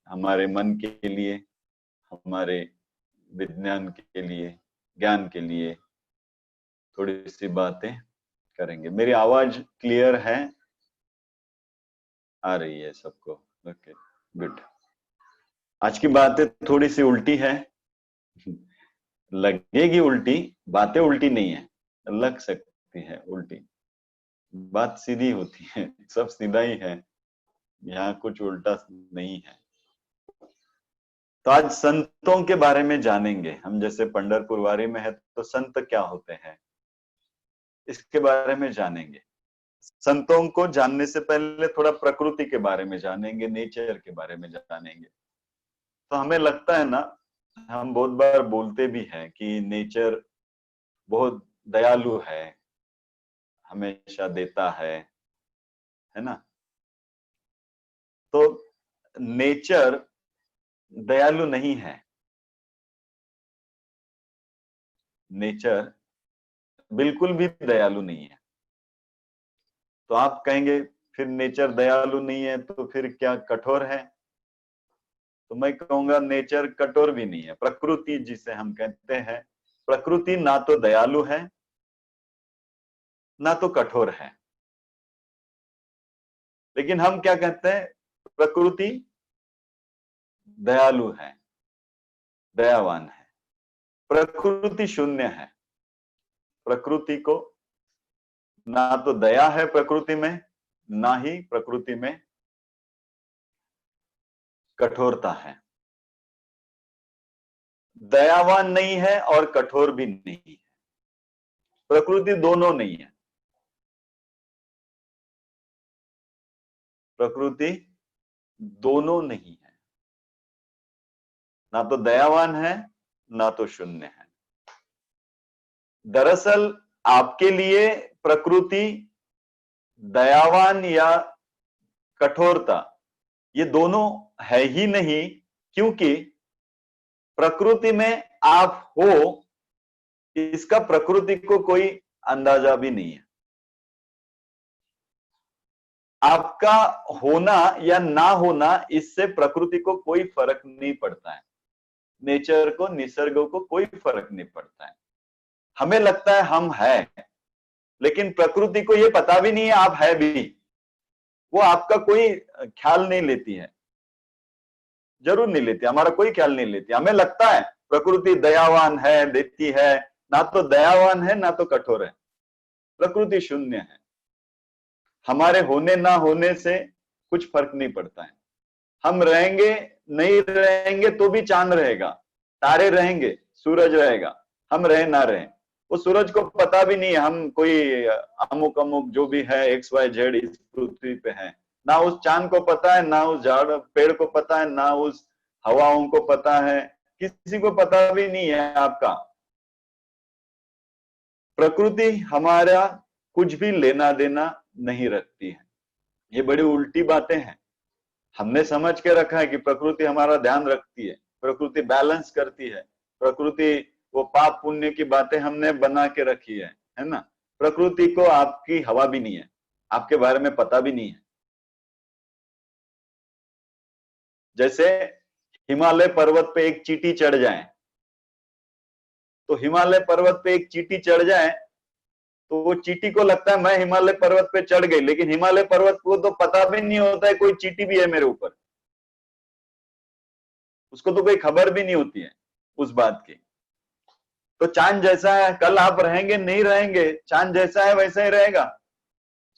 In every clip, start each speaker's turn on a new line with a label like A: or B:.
A: हमारे मन के लिए, हमारे विज्ञान के लिए, ज्ञान के लिए थोड़ी सी बातें करेंगे। मेरी आवाज क्लियर है, आ रही है सबको? Okay, good. आज की बातें थोड़ी सी उल्टी है, लगेगी उल्टी, बातें उल्टी नहीं है, लग सकती है उल्टी, बात सीधी होती है, सब सीधा ही है, यहाँ कुछ उल्टा नहीं है। तो आज संतों के बारे में जानेंगे हम। जैसे पंढरपुर वारी में है तो संत क्या होते हैं, इसके बारे में जानेंगे। संतों को जानने से पहले थोड़ा प्रकृति के बारे में जानेंगे, नेचर के बारे में जानेंगे। तो हमें लगता है ना, हम बहुत बार बोलते भी हैं कि नेचर बहुत दयालु है, हमेशा देता है ना। तो नेचर दयालु नहीं है, नेचर बिल्कुल भी दयालु नहीं है। तो आप कहेंगे फिर नेचर दयालु नहीं है तो फिर क्या कठोर है? तो मैं कहूंगा नेचर कठोर भी नहीं है। प्रकृति जिसे हम कहते हैं, प्रकृति ना तो दयालु है ना तो कठोर है। लेकिन हम क्या कहते हैं, प्रकृति दयालु है, दयावान है। प्रकृति शून्य है। प्रकृति को ना तो दया है प्रकृति में, ना ही प्रकृति में कठोरता है। दयावान नहीं है और कठोर भी नहीं है। प्रकृति दोनों नहीं है। प्रकृति दोनों नहीं है, ना तो दयावान है ना तो शून्य है। दरअसल आपके लिए प्रकृति दयावान या कठोरता ये दोनों है ही नहीं, क्योंकि प्रकृति में आप हो इसका प्रकृति को कोई अंदाजा भी नहीं है। आपका होना या ना होना इससे प्रकृति को कोई फर्क नहीं पड़ता है, नेचर को, निसर्ग को कोई फर्क नहीं पड़ता है। हमें लगता है हम है, लेकिन प्रकृति को यह पता भी नहीं है आप है भी। वो आपका कोई ख्याल नहीं लेती है, जरूर नहीं लेती, हमारा कोई ख्याल नहीं लेती। हमें लगता है प्रकृति दयावान है, देती है, ना तो दयावान है ना तो कठोर है। प्रकृति शून्य है। हमारे होने ना होने से कुछ फर्क नहीं पड़ता है। हम रहेंगे नहीं रहेंगे तो भी चांद रहेगा, तारे रहेंगे, सूरज रहेगा, हम रहे ना रहे। वो सूरज को पता भी नहीं है हम कोई अमुक अमुक जो भी है XYZ इस पृथ्वी पे है। ना उस चांद को पता है, ना उस झाड़ पेड़ को पता है, ना उस हवाओं को पता है, किसी को पता भी नहीं है आपका। प्रकृति हमारा कुछ भी लेना देना नहीं रखती है। ये बड़ी उल्टी बातें हैं। हमने समझ के रखा है कि प्रकृति हमारा ध्यान रखती है, प्रकृति बैलेंस करती है, प्रकृति वो पाप पुण्य की बातें हमने बना के रखी है ना। प्रकृति को आपकी हवा भी नहीं है, आपके बारे में पता भी नहीं है। जैसे हिमालय पर्वत पे एक चींटी चढ़ जाए, तो हिमालय पर्वत पे एक चींटी चढ़ जाए तो वो चींटी को लगता है मैं हिमालय पर्वत पे चढ़ गई, लेकिन हिमालय पर्वत को तो पता भी नहीं होता है कोई चींटी भी है मेरे ऊपर। उसको तो कोई खबर भी नहीं होती है उस बात की। तो चांद जैसा है, कल आप रहेंगे नहीं रहेंगे, चांद जैसा है वैसा ही रहेगा,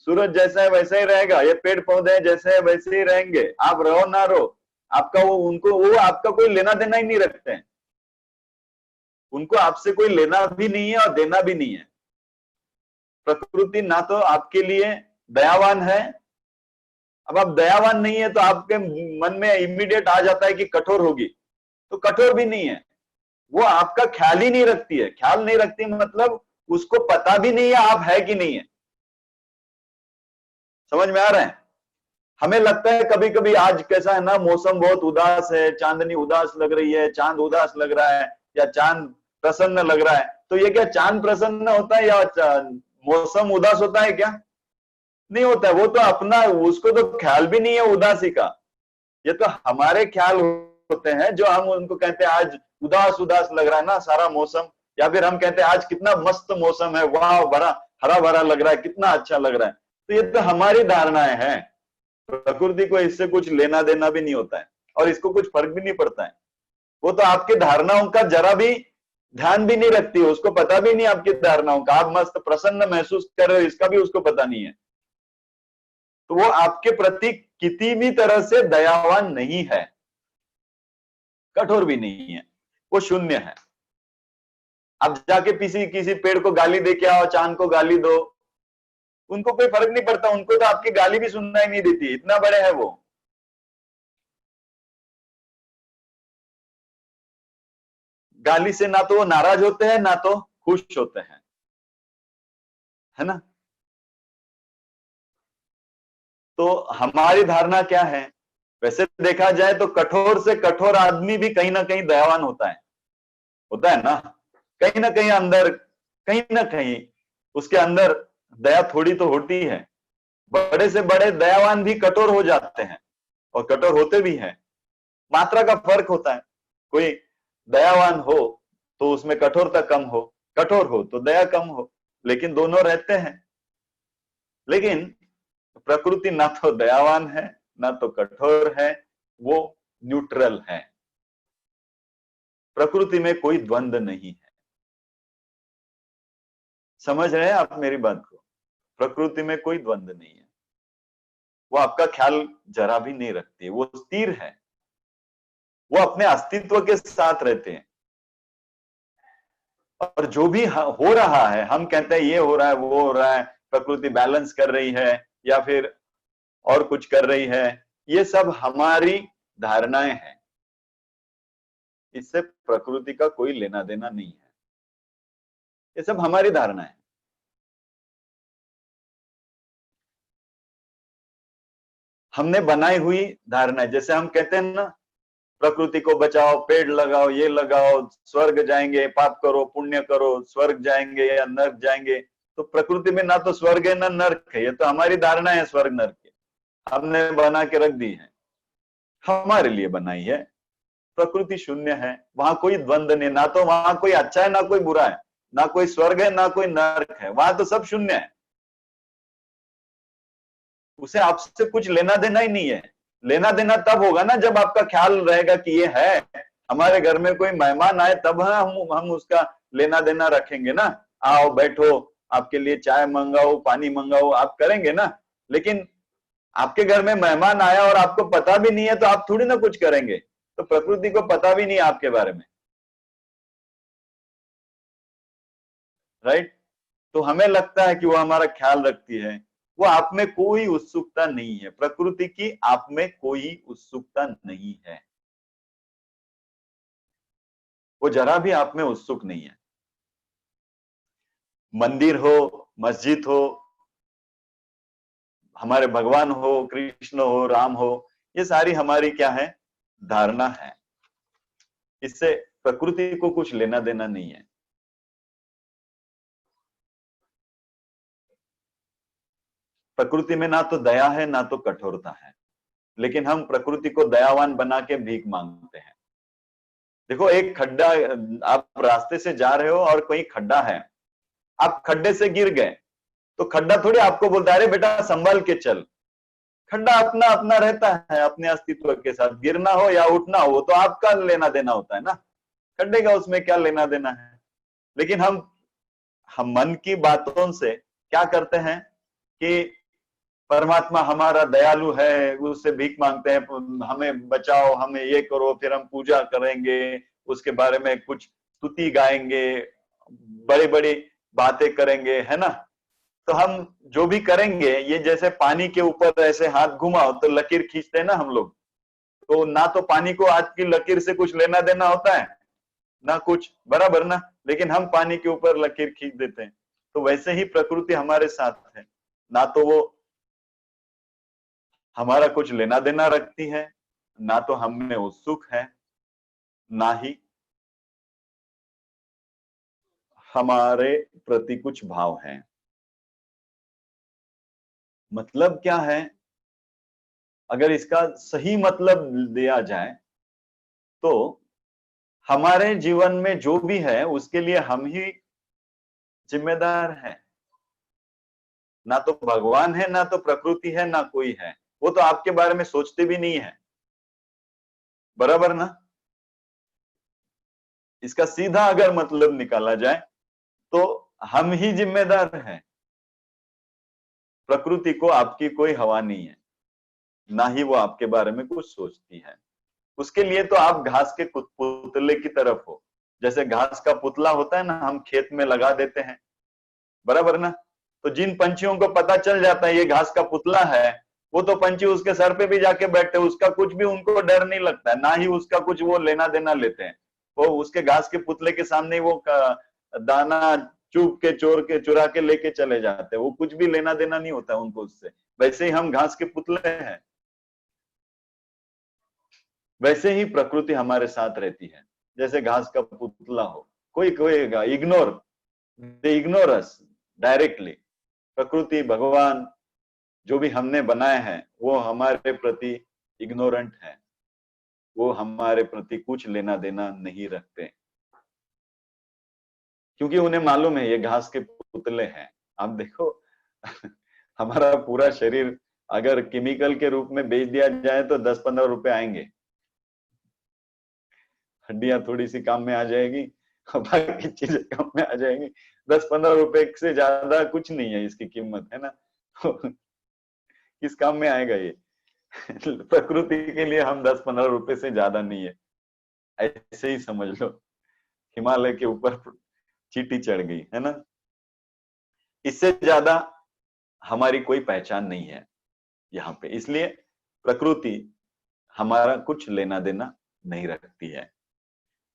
A: सूरज जैसा है वैसा ही रहेगा, ये पेड़ पौधे जैसे है वैसे ही रहेंगे। आप रहो ना रहो, आपका वो आपका कोई लेना देना ही नहीं रखते हैं। उनको आपसे कोई लेना भी नहीं है और देना भी नहीं है। प्रकृति ना तो आपके लिए दयावान है। अब आप दयावान नहीं है तो आपके मन में इमीडिएट आ जाता है कि कठोर होगी, तो कठोर भी नहीं है। वो आपका ख्याल ही नहीं रखती है। ख्याल नहीं रखती मतलब उसको पता भी नहीं है आप है कि नहीं है। समझ में आ रहा है? हमें लगता है कभी कभी आज कैसा है ना, मौसम बहुत उदास है, चांदनी उदास लग रही है, चांद उदास लग रहा है या चांद प्रसन्न लग रहा है। तो ये क्या चांद प्रसन्न होता है या मौसम उदास होता है? क्या नहीं होता है। वो तो अपना, उसको तो ख्याल भी नहीं है उदासी का। ये तो हमारे ख्याल होते हैं जो हम उनको कहते हैं आज उदास उदास लग रहा है ना सारा मौसम, या फिर हम कहते हैं आज कितना मस्त मौसम है, वाह बड़ा हरा भरा लग रहा है, कितना अच्छा लग रहा है। तो ये तो हमारी धारणाएं हैं, प्रकृति को इससे कुछ लेना देना भी नहीं होता है और इसको कुछ फर्क भी नहीं पड़ता है। वो तो आपकी धारणाओं का जरा भी ध्यान भी नहीं रखती है, उसको पता भी नहीं आपकी धारणाओं का, आप मस्त प्रसन्न महसूस कर रहे हो इसका भी उसको पता नहीं है। तो वो आपके प्रति किसी भी तरह से दयावान नहीं है, कठोर भी नहीं है, वो शून्य है। आप जाके किसी किसी पेड़ को गाली दे के आओ, चांद को गाली दो, उनको कोई फर्क नहीं पड़ता, उनको तो आपकी गाली भी सुनना ही नहीं देती, इतना बड़े हैं वो। गाली से ना तो वो नाराज होते हैं ना तो खुश होते हैं, है ना। तो हमारी धारणा क्या है, वैसे देखा जाए तो कठोर से कठोर आदमी भी कहीं ना कहीं दयावान होता है ना, कहीं ना कहीं अंदर, कहीं ना कहीं उसके अंदर दया थोड़ी तो होती है। बड़े से बड़े दयावान भी कठोर हो जाते हैं और कठोर होते भी हैं, मात्रा का फर्क होता है। कोई दयावान हो तो उसमें कठोरता कम हो, कठोर हो तो दया कम हो, लेकिन दोनों रहते हैं। लेकिन प्रकृति ना तो दयावान है ना तो कठोर है, वो न्यूट्रल है। प्रकृति में कोई द्वंद्व नहीं है। समझ रहे हैं आप मेरी बात को? प्रकृति में कोई द्वंद्व नहीं है, वो आपका ख्याल जरा भी नहीं रखती है, वो स्थिर है, वो अपने अस्तित्व के साथ रहते हैं। और जो भी हो रहा है, हम कहते हैं ये हो रहा है वो हो रहा है, प्रकृति बैलेंस कर रही है या फिर और कुछ कर रही है, ये सब हमारी धारणाएं हैं, इससे प्रकृति का कोई लेना देना नहीं है, ये सब हमारी धारणा है। हमने बनाई हुई धारणा है। जैसे हम कहते हैं ना, प्रकृति को बचाओ, पेड़ लगाओ, ये लगाओ, स्वर्ग जाएंगे, पाप करो पुण्य करो स्वर्ग जाएंगे या नर्क जाएंगे। तो प्रकृति में ना तो स्वर्ग है ना नर्क है, ये तो हमारी धारणा है स्वर्ग नर्क की, हमने बना के रख दी है, हमारे लिए बनाई है। प्रकृति शून्य है, वहां कोई द्वंद्व नहीं, ना तो वहां कोई अच्छा है ना कोई बुरा है, ना कोई स्वर्ग है ना कोई नर्क है, वहां तो सब शून्य है। उसे आपसे कुछ लेना देना ही नहीं है। लेना देना तब होगा ना जब आपका ख्याल रहेगा कि ये है, हमारे घर में कोई मेहमान आए तब हम उसका लेना देना रखेंगे ना, आओ बैठो, आपके लिए चाय मंगाओ पानी मंगाओ, आप करेंगे ना। लेकिन आपके घर में मेहमान आया और आपको पता भी नहीं है तो आप थोड़ी ना कुछ करेंगे, तो प्रकृति को पता भी नहीं है आपके बारे में, राइट। तो हमें लगता है कि वो हमारा ख्याल रखती है, वो आप में कोई उत्सुकता नहीं है, प्रकृति की आप में कोई उत्सुकता नहीं है, वो जरा भी आप में उत्सुक नहीं है। मंदिर हो, मस्जिद हो, हमारे भगवान हो, कृष्ण हो, राम हो, ये सारी हमारी क्या है, धारणा है, इससे प्रकृति को कुछ लेना देना नहीं है। प्रकृति में ना तो दया है ना तो कठोरता है, लेकिन हम प्रकृति को दयावान बना के भीख मांगते हैं। देखो एक खड्डा, आप रास्ते से जा रहे हो और कोई खड्डा है, आप खड्डे से गिर गए, तो खड्डा थोड़ी आपको बोलता है अरे बेटा संभल के चल। खड्डा अपना अपना रहता है अपने अस्तित्व के साथ, गिरना हो या उठना हो तो आपका लेना देना होता है ना, खड्डे का उसमें क्या लेना देना है। लेकिन हम मन की बातों से क्या करते हैं कि परमात्मा हमारा दयालु है, उससे भीख मांगते हैं हमें बचाओ, हमें ये करो, फिर हम पूजा करेंगे, उसके बारे में कुछ स्तुति गाएंगे, बड़ी बड़ी बातें करेंगे, है ना। तो हम जो भी करेंगे, ये जैसे पानी के ऊपर ऐसे हाथ घुमाओ तो लकीर खींचते हैं ना हम लोग, तो ना तो पानी को हाथ की लकीर से कुछ लेना देना होता है ना कुछ, बराबर ना, लेकिन हम पानी के ऊपर लकीर खींच देते हैं। तो वैसे ही प्रकृति हमारे साथ है, ना तो वो हमारा कुछ लेना देना रखती है, ना तो हमें उत्सुक है, ना ही हमारे प्रति कुछ भाव है। मतलब क्या है, अगर इसका सही मतलब दिया जाए तो हमारे जीवन में जो भी है उसके लिए हम ही जिम्मेदार हैं। ना तो भगवान है, ना तो प्रकृति है, ना कोई है। वो तो आपके बारे में सोचते भी नहीं है, बराबर ना। इसका सीधा अगर मतलब निकाला जाए तो हम ही जिम्मेदार हैं। प्रकृति को आपकी कोई हवा नहीं है, ना ही वो आपके बारे में कुछ सोचती है। उसके लिए तो आप घास के पुतले की तरफ हो। जैसे घास का पुतला होता है ना, हम खेत में लगा देते हैं, बराबर ना। तो जिन पंछियों को पता चल जाता है ये घास का पुतला है, वो तो पंछी उसके सर पे भी जाके बैठते, उसका कुछ भी उनको डर नहीं लगता है, ना ही उसका कुछ वो लेना देना लेते हैं। वो उसके घास के पुतले के सामने वो दाना चुप के चुरा के लेके चले जाते हैं, वो कुछ भी लेना देना नहीं होता उनको उससे। वैसे ही हम घास के पुतले हैं, वैसे ही प्रकृति हमारे साथ रहती है। जैसे घास का पुतला हो, कोई कोई इग्नोर अस डायरेक्टली। प्रकृति, भगवान, जो भी हमने बनाए हैं वो हमारे प्रति इग्नोरेंट है, वो हमारे प्रति कुछ लेना देना नहीं रखते, क्योंकि उन्हें मालूम है ये घास के पुतले हैं। आप देखो हमारा पूरा शरीर अगर केमिकल के रूप में बेच दिया जाए तो 10-15 रुपए आएंगे, हड्डियां थोड़ी सी काम में आ जाएगी, बाकी चीजें काम में आ जाएंगी। 10-15 रुपए से ज्यादा कुछ नहीं है इसकी कीमत, है ना। किस काम में आएगा ये। प्रकृति के लिए हम 10-15 रुपए से ज्यादा नहीं है, ऐसे ही समझ लो। हिमालय के ऊपर चींटी चढ़ गई, है ना। इससे ज्यादा हमारी कोई पहचान नहीं है यहाँ पे। इसलिए प्रकृति हमारा कुछ लेना देना नहीं रखती है,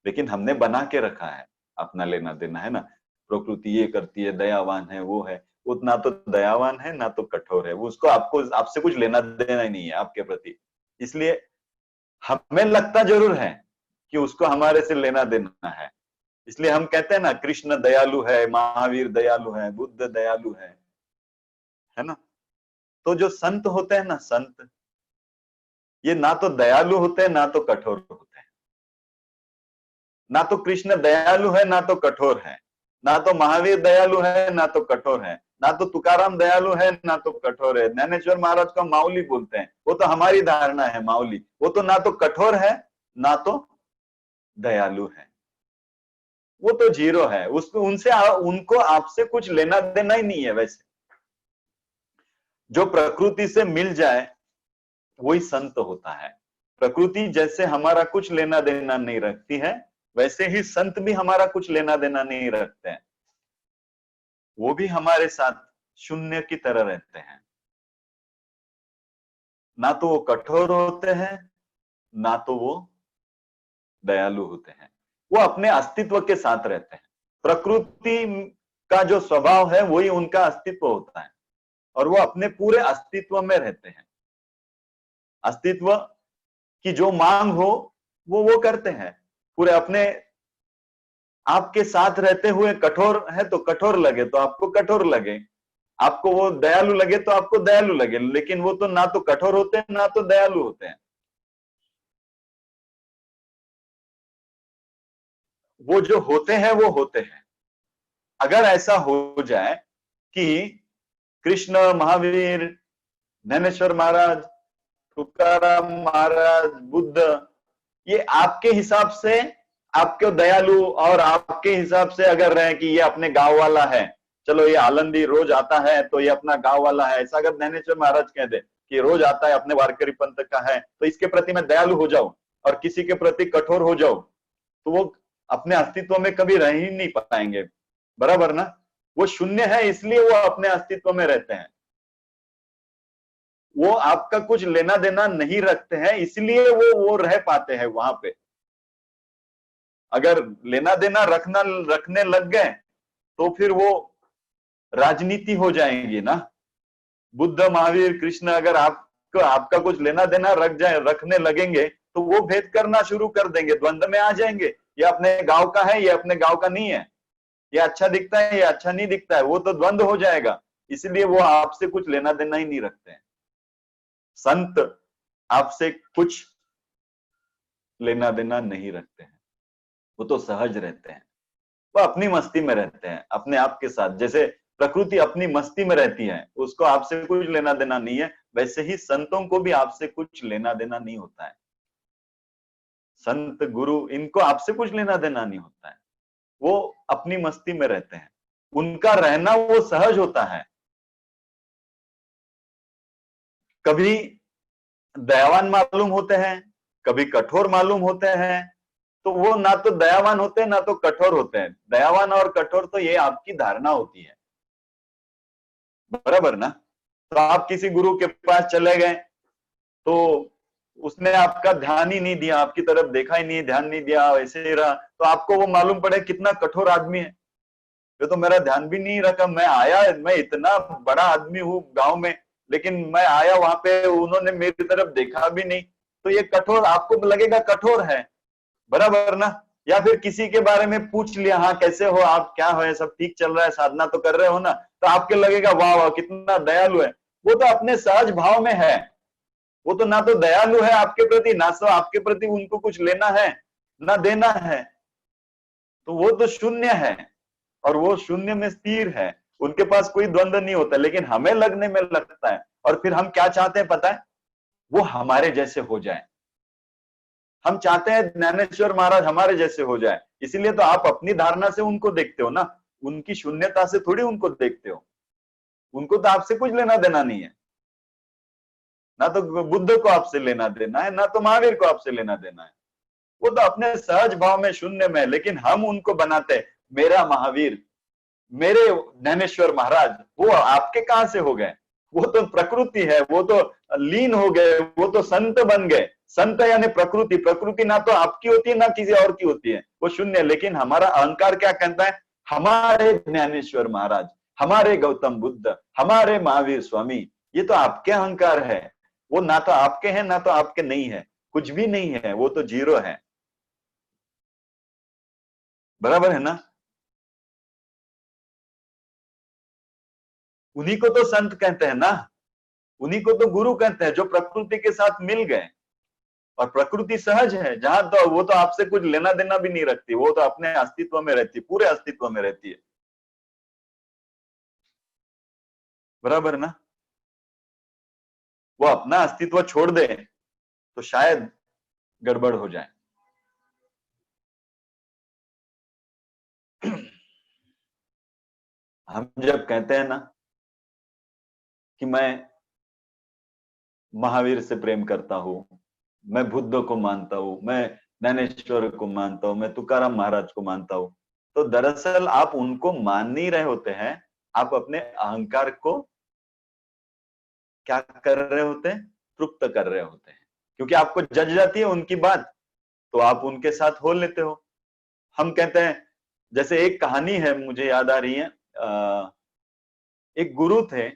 A: लेकिन हमने बना के रखा है अपना लेना देना, है ना। प्रकृति ये करती है, दयावान है, वो है। वो ना तो दयावान है ना तो कठोर है, वो उसको आपसे कुछ लेना देना ही नहीं है आपके प्रति। इसलिए हमें लगता जरूर है कि उसको हमारे से लेना देना है। इसलिए हम कहते हैं ना, कृष्ण दयालु है, महावीर दयालु है, बुद्ध दयालु है ना। तो जो संत होते हैं ना, संत, ये ना तो दयालु होते हैं ना तो कठोर होते हैं। ना तो कृष्ण दयालु है ना तो कठोर है, ना तो महावीर दयालु है ना तो कठोर है, ना तो तुकाराम दयालु है ना तो कठोर है। ज्ञानेश्वर महाराज को माउली बोलते हैं, वो तो हमारी धारणा है माउली। वो तो ना तो कठोर है ना तो दयालु है, वो तो जीरो है। उसको उनको आपसे कुछ लेना देना ही नहीं है। वैसे जो प्रकृति से मिल जाए वही संत होता है। प्रकृति जैसे हमारा कुछ लेना देना नहीं रखती है, वैसे ही संत भी हमारा कुछ लेना देना नहीं रखते हैं। वो भी हमारे साथ शून्य की तरह रहते हैं। ना तो वो कठोर होते हैं ना तो वो दयालु होते हैं, वो अपने अस्तित्व के साथ रहते हैं। प्रकृति का जो स्वभाव है वही उनका अस्तित्व होता है, और वो अपने पूरे अस्तित्व में रहते हैं। अस्तित्व की जो मांग हो वो करते हैं पूरे अपने। आपके साथ रहते हुए कठोर है तो कठोर लगे तो आपको कठोर लगे, आपको वो दयालु लगे तो आपको दयालु लगे, लेकिन वो तो ना तो कठोर होते हैं ना तो दयालु होते हैं। वो जो होते हैं वो होते हैं। अगर ऐसा हो जाए कि कृष्ण, महावीर, ज्ञानेश्वर महाराज, तुकाराम महाराज, बुद्ध, ये आपके हिसाब से आपको दयालु और आपके हिसाब से अगर रहे कि ये अपने गांव वाला है, चलो ये आलंदी रोज आता है तो ये अपना गांव वाला है, ऐसा अगर ज्ञानेश्वर महाराज कह दे कि रोज आता है, अपने वारकरी पंथ का है, तो इसके प्रति मैं दयालु हो जाऊं और किसी के प्रति कठोर हो जाऊं, तो वो अपने अस्तित्व में कभी रह ही नहीं पाएंगे, बराबर ना। वो शून्य है इसलिए वो अपने अस्तित्व में रहते हैं। वो आपका कुछ लेना देना नहीं रखते हैं इसलिए वो रह पाते हैं वहां पे। अगर लेना देना रखने लग गए तो फिर वो राजनीति हो जाएंगी ना। बुद्ध, महावीर, कृष्ण अगर आपको आपका कुछ लेना देना रखने लगेंगे तो वो भेद करना शुरू कर देंगे, द्वंद्व में आ जाएंगे। ये अपने गांव का है, ये अपने गांव का नहीं है, ये अच्छा दिखता है, ये अच्छा नहीं दिखता है, वो तो द्वंद्व हो जाएगा। इसलिए वो आपसे कुछ लेना देना ही नहीं रखते हैं। संत आपसे कुछ लेना देना नहीं रखते हैं, वो तो सहज रहते हैं, वो अपनी मस्ती में रहते हैं अपने आप के साथ। जैसे प्रकृति अपनी मस्ती में रहती है, उसको आपसे कुछ लेना देना नहीं है, वैसे ही संतों को भी आपसे कुछ लेना देना नहीं होता है। संत गुरु इनको आपसे कुछ लेना देना नहीं होता है, वो अपनी मस्ती में रहते हैं, उनका रहना वो सहज होता है। कभी दयावान मालूम होते हैं, कभी कठोर मालूम होते हैं, तो वो ना तो दयावान होते हैं ना तो कठोर होते हैं। दयावान और कठोर तो ये आपकी धारणा होती है, बराबर ना। तो आप किसी गुरु के पास चले गए तो उसने आपका ध्यान ही नहीं दिया, आपकी तरफ देखा ही नहीं, ध्यान नहीं दिया, वैसे ही रहा, तो आपको वो मालूम पड़े कितना कठोर आदमी है, ये तो मेरा ध्यान भी नहीं रखा, मैं आया, मैं इतना बड़ा आदमी हूँ गांव में, लेकिन मैं आया वहां पे, उन्होंने मेरी तरफ देखा भी नहीं, तो ये कठोर आपको लगेगा, कठोर है, बराबर ना। या फिर किसी के बारे में पूछ लिया, हाँ कैसे हो आप, क्या हो, सब ठीक चल रहा है, साधना तो कर रहे हो ना, तो आपके लगेगा वाह वाह कितना दयालु है। वो तो अपने सहज भाव में है, वो तो ना तो दयालु है आपके प्रति, ना तो आपके प्रति उनको कुछ लेना है ना देना है, तो वो तो शून्य है, और वो शून्य में स्थिर है, उनके पास कोई द्वंद्व नहीं होता। लेकिन हमें लगने में लगता है, और फिर हम क्या चाहते हैं पता है, वो हमारे जैसे हो जाए, हम चाहते हैं ज्ञानेश्वर महाराज हमारे जैसे हो जाए, इसीलिए तो आप अपनी धारणा से उनको देखते हो ना, उनकी शून्यता से थोड़ी उनको देखते हो, उनको तो आपसे कुछ लेना देना नहीं है, ना तो बुद्ध को आपसे लेना देना है, ना तो महावीर को आपसे लेना देना है, वो तो अपने सहज भाव में शून्य में है। लेकिन हम उनको बनाते हैं मेरा महावीर, मेरे ज्ञानेश्वर महाराज, वो आपके कहां से हो गए, वो तो प्रकृति है, वो तो लीन हो गए, वो तो संत बन गए। संत यानी प्रकृति, प्रकृति ना तो आपकी होती है ना किसी और की होती है, वो शून्य। लेकिन हमारा अहंकार क्या कहता है, हमारे ज्ञानेश्वर महाराज, हमारे गौतम बुद्ध, हमारे महावीर स्वामी, ये तो आपके अहंकार है, वो ना तो आपके हैं ना तो आपके नहीं है, कुछ भी नहीं है, वो तो जीरो है, बराबर है ना। उन्हीं को तो संत कहते हैं ना, उन्हीं को तो गुरु कहते हैं, जो प्रकृति के साथ मिल गए। और प्रकृति सहज है, जहां तो वो तो आपसे कुछ लेना देना भी नहीं रखती, वो तो अपने अस्तित्व में रहती, पूरे अस्तित्व में रहती है, बराबर ना। वो अपना अस्तित्व छोड़ दे तो शायद गड़बड़ हो जाए। हम जब कहते हैं ना कि मैं महावीर से प्रेम करता हूं, मैं बुद्ध को मानता हूं, मैं ज्ञानेश्वर को मानता हूं, मैं तुकाराम महाराज को मानता हूं, तो दरअसल आप उनको मान नहीं रहे होते हैं, आप अपने अहंकार को क्या कर रहे होते हैं, तृप्त कर रहे होते हैं, क्योंकि आपको जज जाती है उनकी बात, तो आप उनके साथ हो लेते हो। हम कहते हैं, जैसे एक कहानी है मुझे याद आ रही है, एक गुरु थे,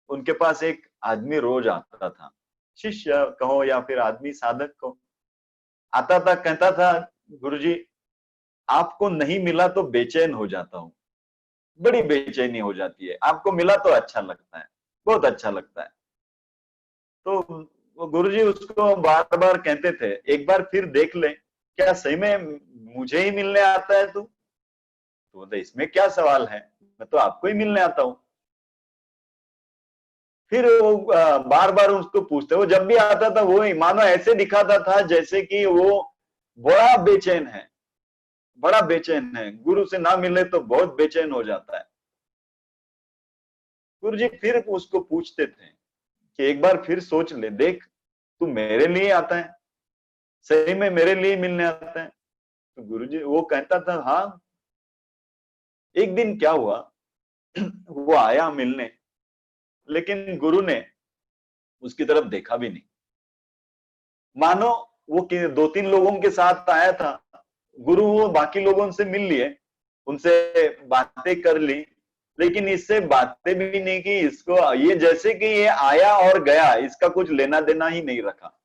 A: उनके पास एक आदमी रोज आता था, शिष्य कहो या फिर आदमी साधक को, आता था, कहता था गुरुजी आपको नहीं मिला तो बेचैन हो जाता हूँ, बड़ी बेचैनी हो जाती है, आपको मिला तो अच्छा लगता है, बहुत अच्छा लगता है। तो वो गुरुजी उसको बार बार कहते थे, एक बार फिर देख ले, क्या सही में मुझे ही मिलने आता है तू, तो बोलते इसमें क्या सवाल है, मैं तो आपको ही मिलने आता हूँ। फिर वो बार बार उसको पूछते, वो जब भी आता था वो मानो ऐसे दिखाता था जैसे कि वो बड़ा बेचैन है, बड़ा बेचैन है, गुरु से ना मिले तो बहुत बेचैन हो जाता है। गुरुजी फिर उसको पूछते थे कि एक बार फिर सोच ले, देख तू मेरे लिए आता है, सही में मेरे लिए मिलने आता है। तो गुरुजी वो कहता था हाँ। एक दिन क्या हुआ, वो आया मिलने, लेकिन गुरु ने उसकी तरफ देखा भी नहीं, मानो वो दो तीन लोगों के साथ आया था, गुरु वो बाकी लोगों से मिल लिए, उनसे बातें कर ली, लेकिन इससे बातें भी नहीं की, इसको ये जैसे कि ये आया और गया, इसका कुछ लेना देना ही नहीं रखा।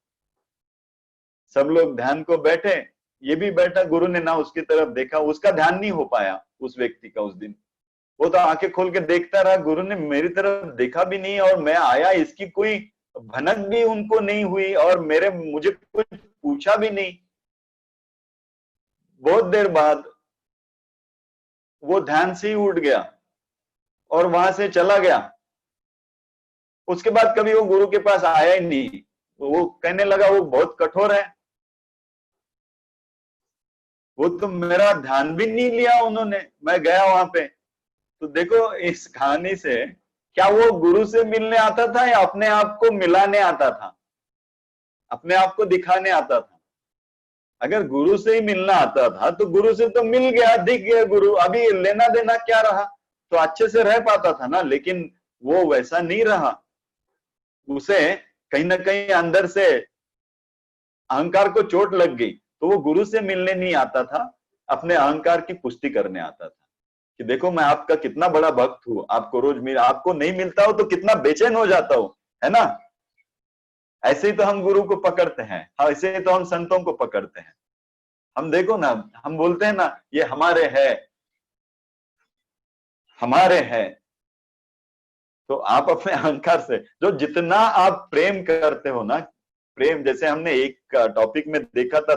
A: सब लोग ध्यान को बैठे, ये भी बैठा, गुरु ने ना उसकी तरफ देखा, उसका ध्यान नहीं हो पाया उस व्यक्ति का उस दिन, वो तो आंखें खोल के देखता रहा, गुरु ने मेरी तरफ देखा भी नहीं, और मैं आया, इसकी कोई भनक भी उनको नहीं हुई और मुझे कुछ पूछा भी नहीं। बहुत देर बाद वो ध्यान से ही उठ गया और वहां से चला गया। उसके बाद कभी वो गुरु के पास आया ही नहीं। वो कहने लगा वो बहुत कठोर है, वो तो मेरा ध्यान भी नहीं लिया उन्होंने, मैं गया वहां पे। तो देखो इस कहानी से, क्या वो गुरु से मिलने आता था या अपने आप को मिलाने आता था, अपने आप को दिखाने आता था? अगर गुरु से ही मिलना आता था तो गुरु से तो मिल गया, दिख गया गुरु, अभी लेना देना क्या रहा, तो अच्छे से रह पाता था ना। लेकिन वो वैसा नहीं रहा, उसे कहीं ना कहीं अंदर से अहंकार को चोट लग गई, तो वो गुरु से मिलने नहीं आता था, अपने अहंकार की पुष्टि करने आता था कि देखो मैं आपका कितना बड़ा भक्त हूं, आपको रोज मिल, आपको नहीं मिलता हो तो कितना बेचैन हो जाता हूं, है ना। ऐसे ही तो हम गुरु को पकड़ते हैं, हाँ ऐसे ही तो हम संतों को पकड़ते हैं। हम देखो ना, हम बोलते हैं ना ये हमारे है, हमारे है। तो आप अपने अहंकार से जो जितना आप प्रेम करते हो ना, प्रेम, जैसे हमने एक टॉपिक में देखा था,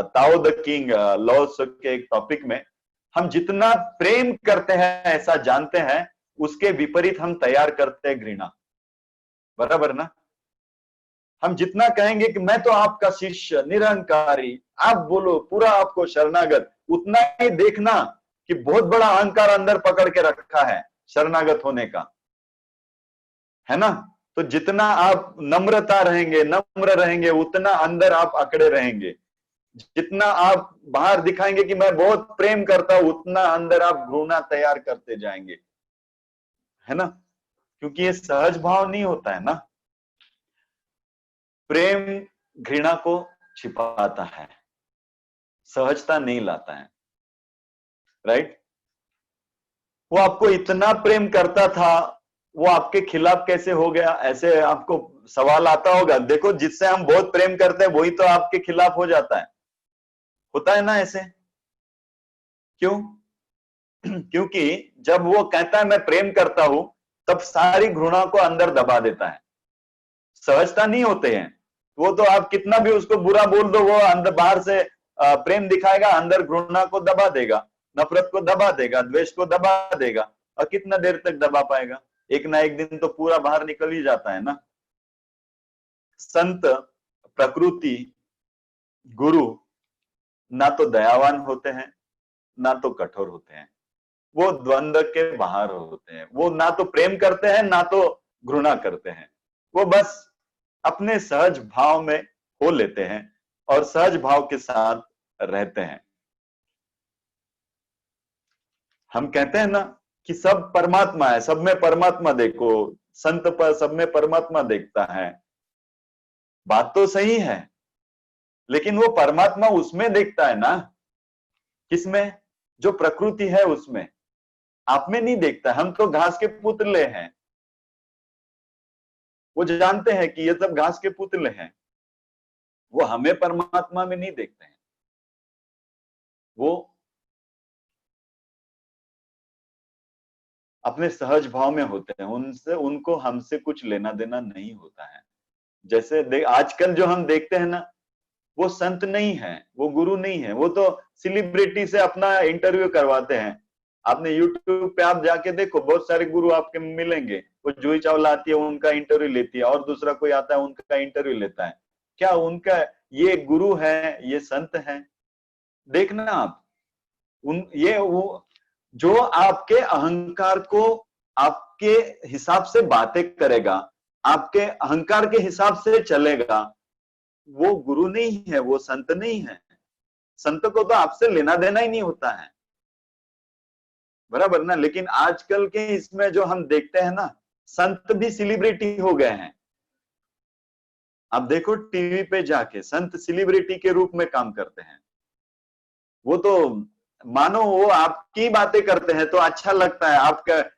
A: ताओ द किंग लॉस के एक टॉपिक में, हम जितना प्रेम करते हैं ऐसा जानते हैं, उसके विपरीत हम तैयार करते हैं घृणा, बराबर ना। हम जितना कहेंगे कि मैं तो आपका शिष्य निरहंकारी, आप बोलो पूरा आपको शरणागत, उतना ही देखना कि बहुत बड़ा अहंकार अंदर पकड़ के रखा है शरणागत होने का, है ना। तो जितना आप नम्रता रहेंगे, नम्र रहेंगे, उतना अंदर आप अकड़े रहेंगे। जितना आप बाहर दिखाएंगे कि मैं बहुत प्रेम करता हूं, उतना अंदर आप घृणा तैयार करते जाएंगे, है ना। क्योंकि ये सहज भाव नहीं होता है ना। प्रेम घृणा को छिपाता है, सहजता नहीं लाता है, राइट। वो आपको इतना प्रेम करता था, वो आपके खिलाफ कैसे हो गया, ऐसे आपको सवाल आता होगा। देखो जिससे हम बहुत प्रेम करते हैं वही तो आपके खिलाफ हो जाता है, होता है ना ऐसे। क्यों? क्योंकि जब वो कहता है मैं प्रेम करता हूं, तब सारी घृणा को अंदर दबा देता है, सहजता नहीं होते हैं। वो तो आप कितना भी उसको बुरा बोल दो, वो अंदर बाहर से प्रेम दिखाएगा, अंदर घृणा को दबा देगा, नफरत को दबा देगा, द्वेष को दबा देगा। और कितना देर तक दबा पाएगा? एक ना एक दिन तो पूरा बाहर निकल ही जाता है ना। संत, प्रकृति, गुरु ना तो दयावान होते हैं, ना तो कठोर होते हैं। वो द्वंद्व के बाहर होते हैं। वो ना तो प्रेम करते हैं, ना तो घृणा करते हैं। वो बस अपने सहज भाव में हो लेते हैं और सहज भाव के साथ रहते हैं। हम कहते हैं ना कि सब परमात्मा है, सब में परमात्मा देखो, संत पर सब में परमात्मा देखता है। बात तो सही है, लेकिन वो परमात्मा उसमें देखता है ना, किसमें? जो प्रकृति है उसमें, आप में नहीं देखता। हम तो घास के पुतले हैं, वो जानते हैं कि ये सब घास के पुतले हैं। वो हमें परमात्मा में नहीं देखते हैं। वो अपने सहज भाव में होते हैं, उनसे उनको हमसे कुछ लेना देना नहीं होता है। जैसे आजकल जो हम देखते हैं ना, वो संत नहीं है, वो गुरु नहीं है, वो तो सेलिब्रिटी से अपना इंटरव्यू करवाते हैं। आपने यूट्यूब पे आप जाके देखो, बहुत सारे गुरु आपके मिलेंगे। वो जूही चावला आती है, उनका इंटरव्यू लेती है, और दूसरा कोई आता है उनका इंटरव्यू लेता है। क्या उनका ये गुरु है, ये संत है? देखना आप, ये वो जो आपके अहंकार को आपके हिसाब से बातें करेगा, आपके अहंकार के हिसाब से चलेगा, वो गुरु नहीं है, वो संत नहीं है। संत को तो आपसे लेना देना ही नहीं होता है, बराबर ना। लेकिन आजकल के इसमें जो हम देखते हैं ना, संत भी सेलिब्रिटी हो गए हैं। आप देखो टीवी पे जाके संत सेलिब्रिटी के रूप में काम करते हैं। वो तो मानो वो आपकी बातें करते हैं तो अच्छा लगता है,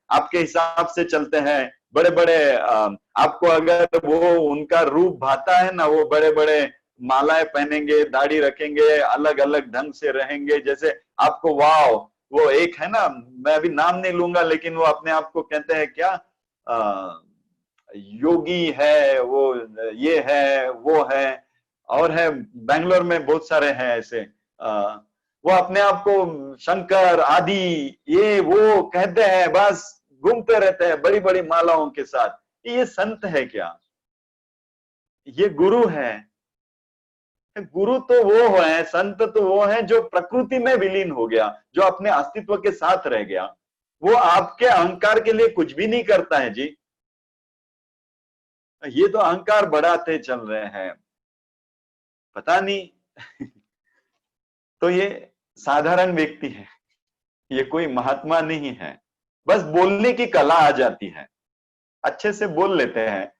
A: आपके हिसाब से चलते हैं। बड़े बड़े आपको अगर वो उनका रूप भाता है ना, वो बड़े बड़े मालाएं पहनेंगे, दाढ़ी रखेंगे, अलग अलग ढंग से रहेंगे, जैसे आपको वाव। वो एक है ना, मैं अभी नाम नहीं लूंगा, लेकिन वो अपने आप को कहते हैं क्या, योगी है, वो ये है, वो है, और है बैंगलोर में बहुत सारे हैं ऐसे। वो अपने आप को शंकर आदि ये वो कहते हैं, बस घूमते रहते हैं बड़ी बड़ी मालाओं के साथ। ये संत है क्या? ये गुरु है? गुरु तो वो है, संत तो वो है जो प्रकृति में विलीन हो गया, जो अपने अस्तित्व के साथ रह गया। वो आपके अहंकार के लिए कुछ भी नहीं करता है जी। ये तो अहंकार बढ़ाते चल रहे हैं, पता नहीं। तो ये साधारण व्यक्ति है, ये कोई महात्मा नहीं है। बस बोलने की कला आ जाती है, अच्छे से बोल लेते हैं,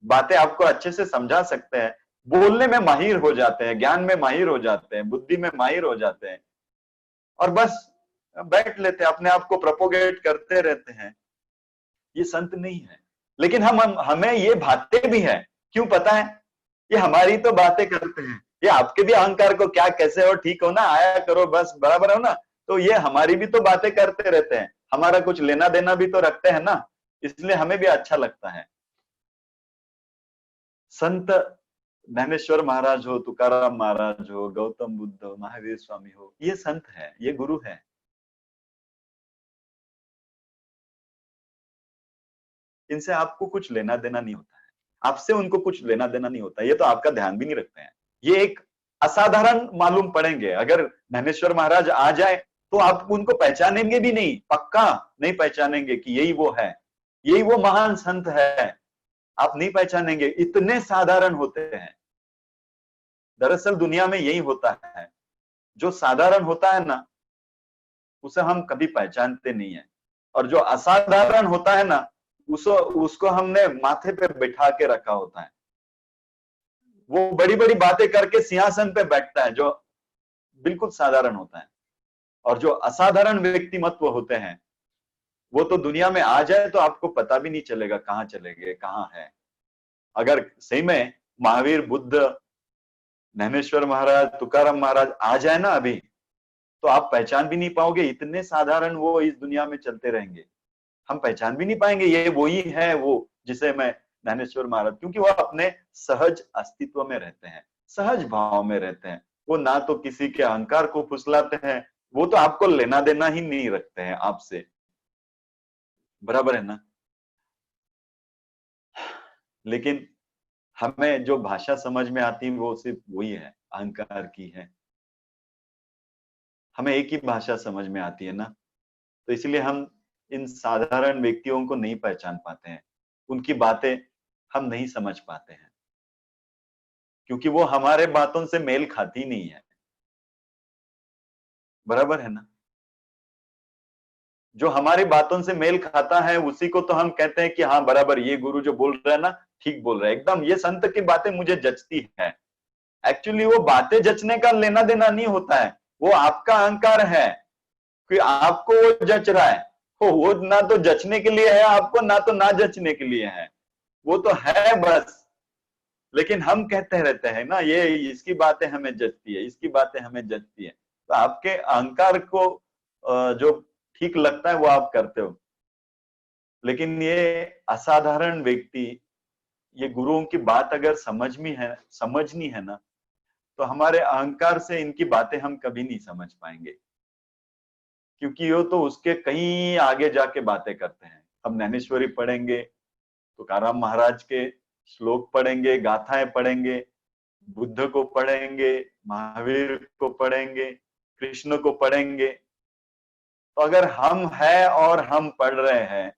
A: बातें आपको अच्छे से समझा सकते हैं, बोलने में माहिर हो जाते हैं, ज्ञान में माहिर हो जाते हैं, बुद्धि में माहिर हो जाते हैं, और बस बैठ लेते हैं, अपने आप को प्रोपोगेट करते रहते हैं। ये संत नहीं है। लेकिन हम हमें ये भाते भी है, क्यों पता है? ये हमारी तो बातें करते हैं, ये आपके भी अहंकार को क्या कैसे हो, ठीक हो ना, आया करो बस, बराबर हो ना, तो ये हमारी भी तो बातें करते रहते हैं, हमारा कुछ लेना देना भी तो रखते हैं ना, इसलिए हमें भी अच्छा लगता है। संत ज्ञानेश्वर महाराज हो, तुकाराम महाराज हो, गौतम बुद्ध हो, महावीर स्वामी हो, ये संत है, ये गुरु है। इनसे आपको कुछ लेना देना नहीं होता है, आपसे उनको कुछ लेना देना नहीं होता, ये तो आपका ध्यान भी नहीं रखते हैं। ये एक असाधारण मालूम पड़ेंगे, अगर ज्ञानेश्वर महाराज आ जाए तो आप उनको पहचानेंगे भी नहीं, पक्का नहीं पहचानेंगे कि यही वो है, यही वो महान संत है, आप नहीं पहचानेंगे, इतने साधारण होते हैं। दरअसल दुनिया में यही होता है, जो साधारण होता है ना, उसे हम कभी पहचानते नहीं है, और जो असाधारण होता है ना, उसको हमने माथे पे बिठा के रखा होता है। वो बड़ी बड़ी बातें करके सिंहासन पे बैठता है, जो बिल्कुल साधारण होता है। और जो असाधारण व्यक्तिमत्व होते हैं, वो तो दुनिया में आ जाए तो आपको पता भी नहीं चलेगा कहाँ चले गए, कहाँ है। अगर सही में महावीर, बुद्ध, ज्ञानेश्वर महाराज, तुकाराम महाराज आ जाए ना अभी, तो आप पहचान भी नहीं पाओगे, इतने साधारण वो इस दुनिया में चलते रहेंगे, हम पहचान भी नहीं पाएंगे ये वही है वो जिसे मैं ज्ञानेश्वर महाराज, क्योंकि वो अपने सहज अस्तित्व में रहते हैं, सहज भाव में रहते हैं। वो ना तो किसी के अहंकार को फुसलाते हैं, वो तो आपको लेना देना ही नहीं रखते हैं आपसे, बराबर है ना। लेकिन हमें जो भाषा समझ में आती है वो सिर्फ वही है, अहंकार की है। हमें एक ही भाषा समझ में आती है ना, तो इसलिए हम इन साधारण व्यक्तियों को नहीं पहचान पाते हैं, उनकी बातें हम नहीं समझ पाते हैं, क्योंकि वो हमारे बातों से मेल खाती नहीं है, बराबर है ना। जो हमारी बातों से मेल खाता है उसी को तो हम कहते हैं कि हाँ बराबर, ये गुरु जो बोल रहा है ना ठीक बोल रहा है, एकदम ये संत की बातें मुझे जचती है। एक्चुअली वो बातें जचने का लेना देना नहीं होता है, वो आपका अहंकार है कि आपको वो जच रहा है। वो ना तो जचने के लिए है आपको, ना तो ना जचने के लिए है, वो तो है बस। लेकिन हम कहते रहते हैं ना, ये इसकी बातें हमें जचती है, इसकी बातें हमें जचती है, तो आपके अहंकार को जो ठीक लगता है वो आप करते हो। लेकिन ये असाधारण व्यक्ति, ये गुरुओं की बात अगर समझनी है ना, तो हमारे अहंकार से इनकी बातें हम कभी नहीं समझ पाएंगे, क्योंकि वो तो उसके कहीं आगे जाके बातें करते हैं। हम ज्ञानेश्वरी पढ़ेंगे, तुकाराम महाराज के श्लोक पढ़ेंगे, गाथाएं पढ़ेंगे, बुद्ध को पढ़ेंगे, महावीर को पढ़ेंगे, कृष्ण को पढ़ेंगे, तो अगर हम है और हम पढ़ रहे हैं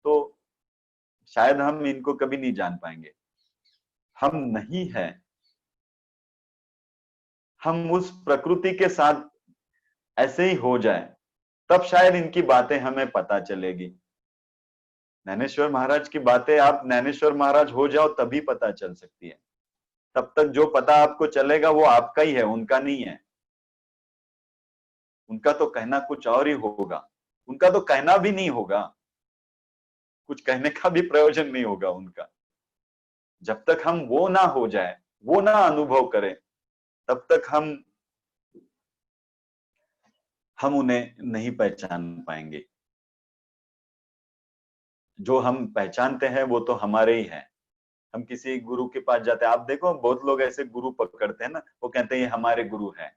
A: तो शायद हम इनको कभी नहीं जान पाएंगे। हम नहीं है, हम उस प्रकृति के साथ ऐसे ही हो जाए, तब शायद इनकी बातें हमें पता चलेगी। ज्ञानेश्वर महाराज की बातें, आप ज्ञानेश्वर महाराज हो जाओ तभी पता चल सकती है, तब तक जो पता आपको चलेगा वो आपका ही है, उनका नहीं है। उनका तो कहना कुछ और ही होगा, उनका तो कहना भी नहीं होगा, कुछ कहने का भी प्रयोजन नहीं होगा उनका। जब तक हम वो ना हो जाए, वो ना अनुभव करें, तब तक हम उन्हें नहीं पहचान पाएंगे। जो हम पहचानते हैं वो तो हमारे ही हैं। हम किसी गुरु के पास जाते हैं, आप देखो बहुत लोग ऐसे गुरु पकड़ते हैं ना, वो कहते हैं ये हमारे गुरु हैं।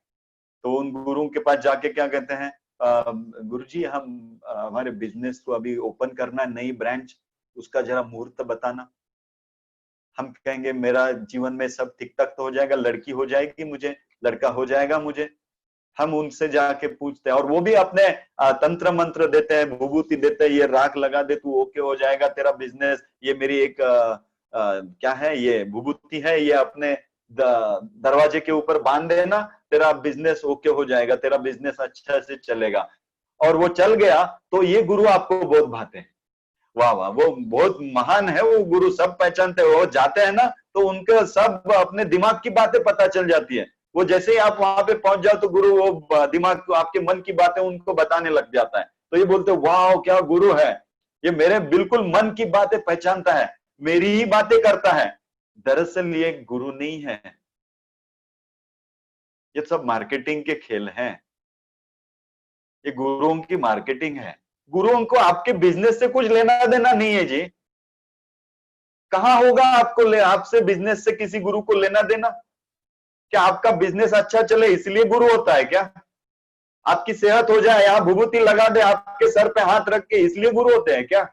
A: तो उन गुरुओं के पास जाके क्या कहते हैं, गुरु जी हम हमारे बिजनेस को अभी ओपन करना है, नई ब्रांच, उसका जरा मुहूर्त बताना। हम कहेंगे मेरा जीवन में सब ठीक ठाक तो हो जाएगा, लड़की हो जाएगी मुझे, लड़का हो जाएगा मुझे। हम उनसे जाके पूछते हैं, और वो भी अपने तंत्र मंत्र देते हैं, विभूति देते हैं, ये राख लगा दे तू ओके हो जाएगा तेरा बिजनेस, ये मेरी एक क्या है, ये विभूति है, ये अपने दरवाजे के ऊपर बांध देना, तेरा बिजनेस ओके हो जाएगा, तेरा बिजनेस अच्छा से चलेगा। और वो चल गया तो ये गुरु आपको बहुत भाते हैं। वाह वाह, वो बहुत महान है वो गुरु, सब पहचानते हैं। वो जाते हैं ना तो उनके सब अपने दिमाग की बातें पता चल जाती है। वो जैसे ही आप वहां पे पहुंच जाओ तो गुरु वो दिमाग को, आपके मन की बातें उनको बताने लग जाता है। तो ये बोलते वाह क्या गुरु है, ये मेरे बिल्कुल मन की बातें पहचानता है, मेरी ही बातें करता है। दरअसल ये गुरु नहीं है, ये सब मार्केटिंग के खेल हैं, ये गुरुओं की मार्केटिंग है। गुरुओं को आपके बिजनेस से कुछ लेना देना नहीं है जी। कहां होगा आपको आपसे बिजनेस से किसी गुरु को लेना देना? क्या आपका बिजनेस अच्छा चले इसलिए गुरु होता है क्या? आपकी सेहत हो जाए, आप विभूति लगा दे आपके सर पे हाथ रख के, इसलिए गुरु होते हैं क्या?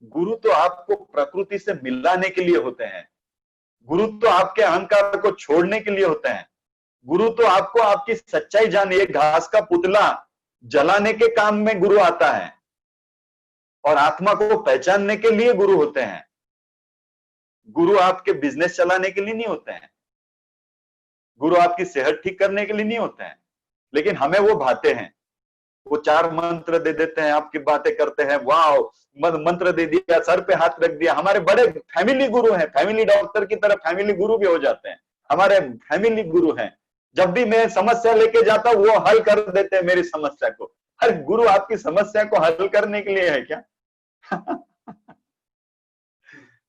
A: गुरु तो आपको प्रकृति से मिलाने के लिए होते हैं। गुरु तो आपके अहंकार को छोड़ने के लिए होते हैं। गुरु तो आपको आपकी सच्चाई जाने, एक घास का पुतला जलाने के काम में गुरु आता है, और आत्मा को पहचानने के लिए गुरु होते हैं। गुरु आपके बिजनेस चलाने के लिए नहीं होते हैं, गुरु आपकी सेहत ठीक करने के लिए नहीं होते हैं। लेकिन हमें वो भाते हैं, वो चार मंत्र दे देते हैं, आपकी बातें करते हैं, वाह मंत्र दे दिया, सर पे हाथ रख दिया। हमारे बड़े फैमिली गुरु हैं, फैमिली डॉक्टर की तरह फैमिली गुरु भी हो जाते हैं, हमारे फैमिली गुरु हैं। जब भी मैं समस्या लेके जाता हूं वो हल कर देते हैं मेरी समस्या को। अरे गुरु आपकी समस्या को हल करने के लिए है क्या?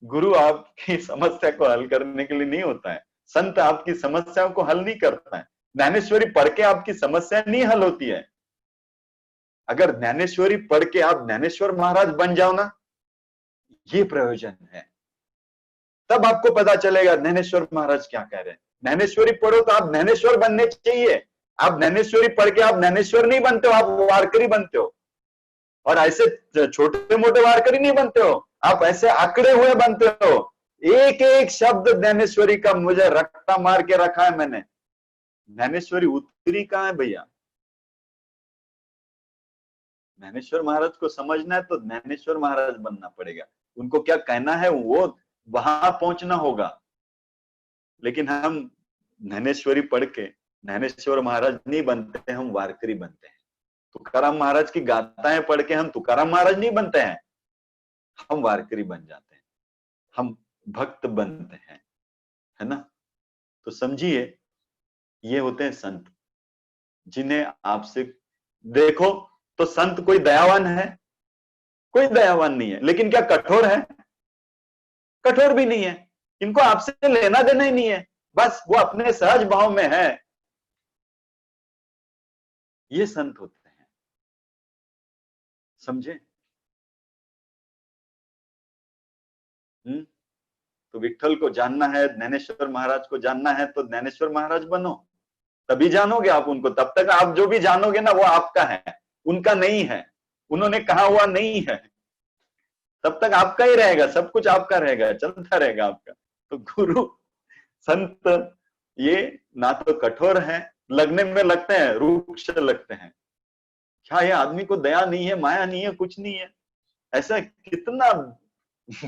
A: गुरु आपकी समस्या को हल करने के लिए नहीं होता है। संत आपकी समस्याओं को हल नहीं करता है। ज्ञानेश्वरी पढ़ के आपकी समस्या नहीं हल होती है। अगर ज्ञानेश्वरी पढ़ के आप ज्ञानेश्वर महाराज बन जाओ ना, ये प्रयोजन है। तब आपको पता चलेगा ज्ञानेश्वर महाराज क्या कह रहे हैं। ज्ञानेश्वरी पढ़ो तो आप ज्ञानेश्वर बनने चाहिए। आप ज्ञानेश्वरी पढ़ के आप ज्ञानेश्वर नहीं बनते हो, आप वारकरी बनते हो। और ऐसे छोटे मोटे वारकरी नहीं बनते हो, आप ऐसे आंकड़े हुए बनते हो। एक एक शब्द ज्ञानेश्वरी का मुझे रट्टा मार के रखा है मैंने। ज्ञानेश्वरी उतरी कहां है भैया? ज्ञानेश्वर महाराज को समझना है तो ज्ञानेश्वर महाराज बनना पड़ेगा। उनको क्या कहना है वो वहां पहुंचना होगा। लेकिन हम ज्ञानेश्वरी पढ़ के ज्ञानेश्वर महाराज नहीं बनते, हम वारकरी बनते हैं। तुकाराम महाराज की गाथाएं पढ़ के हम तुकाराम महाराज नहीं बनते हैं, हम वारकरी बन जाते हैं, हम भक्त बनते हैं, है ना? तो समझिए, ये होते हैं संत, जिन्हें आपसे देखो तो संत कोई दयावान है? कोई दयावान नहीं है। लेकिन क्या कठोर है? कठोर भी नहीं है। इनको आपसे लेना देना ही नहीं है, बस वो अपने सहज भाव में है। ये संत होते हैं, समझे? तो विठल को जानना है, ज्ञानेश्वर महाराज को जानना है तो ज्ञानेश्वर महाराज बनो, तभी जानोगे आप उनको। तब तक आप जो भी जानोगे ना वो आपका है, उनका नहीं है, उन्होंने कहा हुआ नहीं है। तब तक आपका ही रहेगा, सब कुछ आपका रहेगा, चलता रहेगा आपका। तो गुरु संत ये ना तो कठोर है, लगने में लगते हैं रूक्ष लगते हैं। क्या ये आदमी को दया नहीं है, माया नहीं है, कुछ नहीं है? ऐसा कितना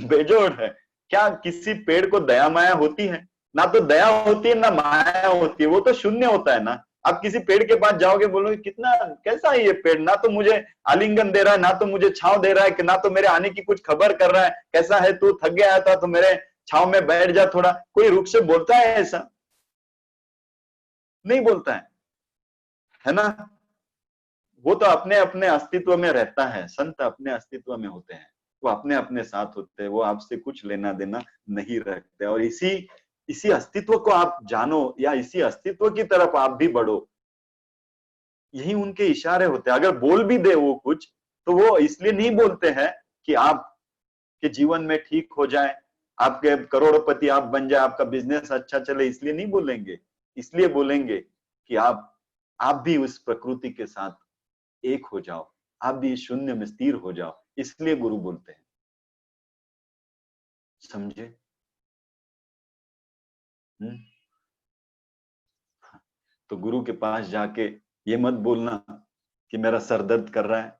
A: बेजोड़ है। क्या किसी पेड़ को दया माया होती है? ना तो दया होती है ना माया होती है, वो तो शून्य होता है ना। आप किसी पेड़ के पास जाओगे, बोलोगे कितना कैसा है ये पेड़, ना तो मुझे आलिंगन दे रहा है, ना तो मुझे छांव दे रहा है, ना तो मेरे आने की कुछ खबर कर रहा है, कैसा है तू, थक गया था तो मेरे छांव में बैठ जा थोड़ा। कोई रुख से बोलता है ऐसा? नहीं बोलता है ना? वो तो अपने अपने अस्तित्व में रहता है। संत अपने अस्तित्व में होते हैं, वो अपने अपने साथ होते हैं, वो आपसे कुछ लेना देना नहीं रखते। और इसी इसी अस्तित्व को आप जानो, या इसी अस्तित्व की तरफ आप भी बढ़ो, यही उनके इशारे होते हैं। अगर बोल भी दे वो कुछ, तो वो इसलिए नहीं बोलते हैं कि आपके जीवन में ठीक हो जाए, आपके करोड़पति आप बन जाए, आपका बिजनेस अच्छा चले, इसलिए नहीं बोलेंगे। इसलिए बोलेंगे कि आप भी उस प्रकृति के साथ एक हो जाओ, आप भी शून्य में स्थिर हो जाओ, इसलिए गुरु बोलते हैं। समझे? तो गुरु के पास जाके ये मत बोलना कि मेरा सर दर्द कर रहा है,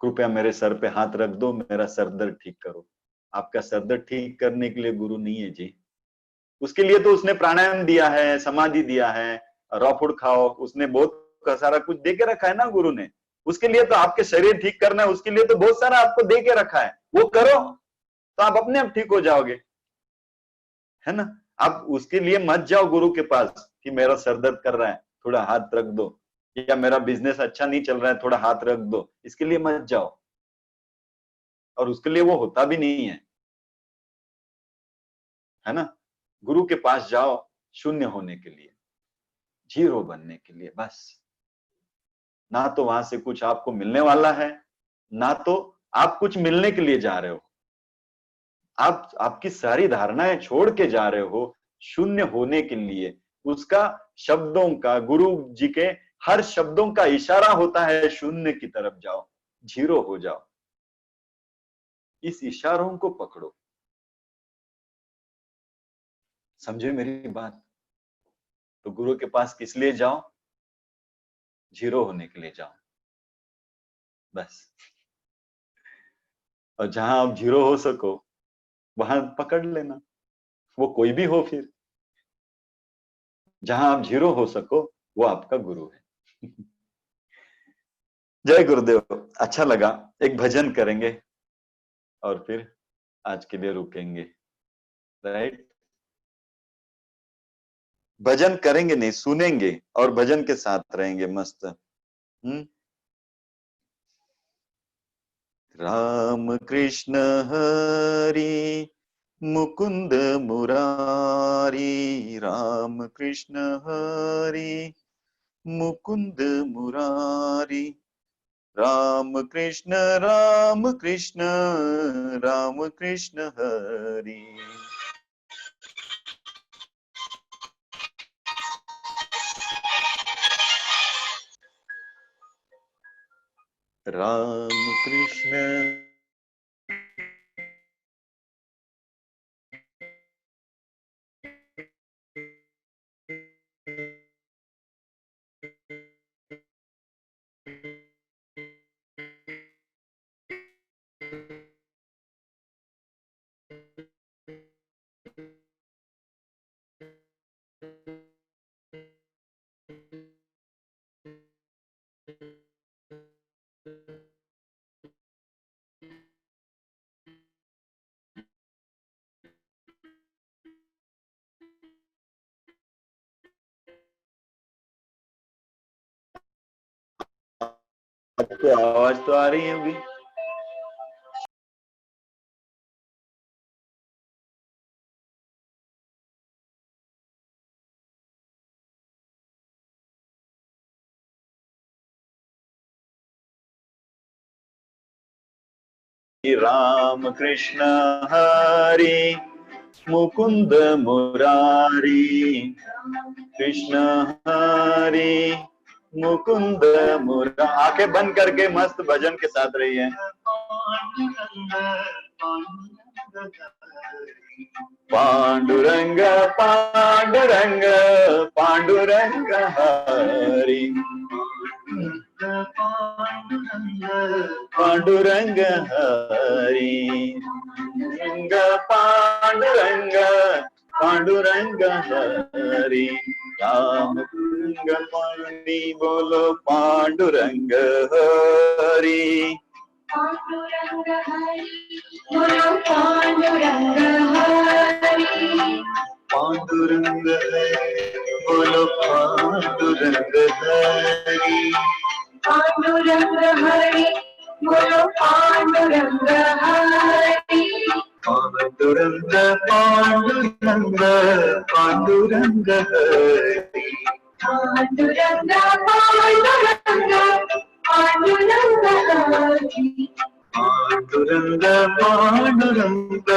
A: कृपया मेरे सर पे हाथ रख दो, मेरा सर दर्द ठीक करो। आपका सर दर्द ठीक करने के लिए गुरु नहीं है जी। उसके लिए तो उसने प्राणायाम दिया है, समाधि दिया है, रॉ फूड खाओ, उसने बहुत सारा कुछ दे के रखा है ना गुरु ने। उसके लिए तो आपके शरीर ठीक करना है, उसके लिए तो बहुत सारा आपको दे के रखा है, वो करो तो आप अपने आप ठीक हो जाओगे, है ना। आप उसके लिए मत जाओ गुरु के पास कि मेरा सर दर्द कर रहा है, थोड़ा हाथ रख दो, या मेरा बिजनेस अच्छा नहीं चल रहा है, थोड़ा हाथ रख दो, इसके लिए मत जाओ। और उसके लिए वो होता भी नहीं है ना। गुरु के पास जाओ शून्य होने के लिए, जीरो बनने के लिए, बस। ना तो वहां से कुछ आपको मिलने वाला है, ना तो आप कुछ मिलने के लिए जा रहे हो। आप आपकी सारी धारणाएं छोड़ के जा रहे हो शून्य होने के लिए। उसका शब्दों का, गुरु जी के हर शब्दों का इशारा होता है शून्य की तरफ जाओ, जीरो हो जाओ। इस इशारों को पकड़ो। समझे मेरी बात? तो गुरु के पास किस लिए जाओ? जीरो होने के लिए जाओ, बस। और जहां आप जीरो हो सको वहां पकड़ लेना, वो कोई भी हो। फिर जहां आप जीरो हो सको वो आपका गुरु है। जय गुरुदेव। अच्छा लगा, एक भजन करेंगे और फिर आज के लिए रुकेंगे, राइट। भजन करेंगे नहीं, सुनेंगे और भजन के साथ रहेंगे, मस्त। राम कृष्ण हरि मुकुंद मुरारी, राम कृष्ण हरि मुकुंद मुरारी, राम कृष्ण राम कृष्ण राम कृष्ण हरि। राम कृष्ण आपको आवाज तो आ रही है अभी? राम कृष्ण हरि मुकुंद मुरारी, कृष्ण हरि मुकुंद मुरारी। आंखें बंद करके मस्त भजन के साथ रही है। पांडुरंग पांडुरंग पांडुरंग हरि, पांडुरंग हरि, रंग पांडुरंग पांडुरंग हरि, राम रंग पाणी बोलो पांडुरंग हरि, पांडुरंग हरि बोलो पांडुरंग हरि, पांडुरंग बोलो पांडुरंग हरि, पांडुरंग हरि बोलो पांडुरंग हरि, पांडुरंग पांडुरंग पांडुरंग हरि, पांडुरंग पांडुरंग पांडुरंग
B: पांडुरंग पांडुरंग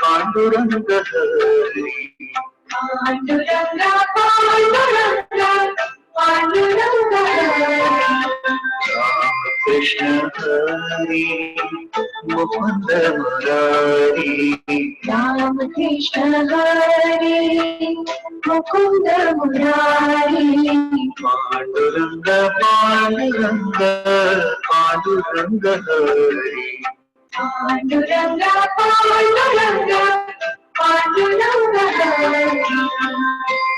B: पांडुरंग हरि पांडुरंग पांडुरंग पांडुरंग राम कृष्ण हरि मुकुंद मुरारी राम कृष्ण हरि मुकुंद मुरारी पांडुरंग पांडुरंग पांडुरंग हरि पांडुरंग पांडुरंग पांडुरंग हरि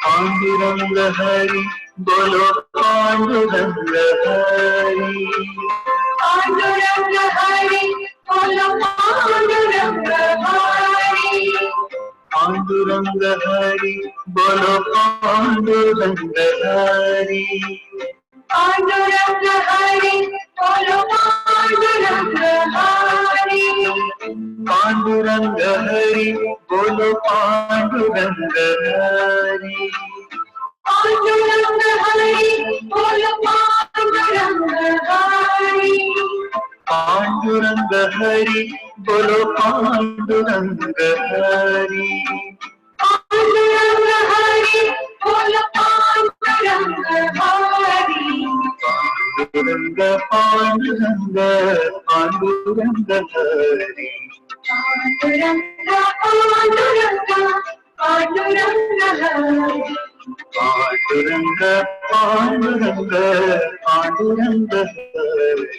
B: पांडुरंग हरि बोलो पांडुरंग हरि पांडुरंग हरि बोलो पांडुरंग हरि पांडुरंग हरि बोलो पांडुरंग हरि पांडुरंग हरि बोलो पांडुरंग हरि पांडुरंग हरि बोलो पांडुरंग हरि पांडुरंग हरि बोलो पांडुरंग हरि पांडुरंग हरि बोलो पांडुरंग हरि पांडुरंग हरि बोलो पांडुरंग हरि पांडुरंग पांडुरंग पांडुरंग हरि पांडुरंग पांडुरंग पांडुरंग हरि पांडुरंग पांडुरंग पांडुरंग हरि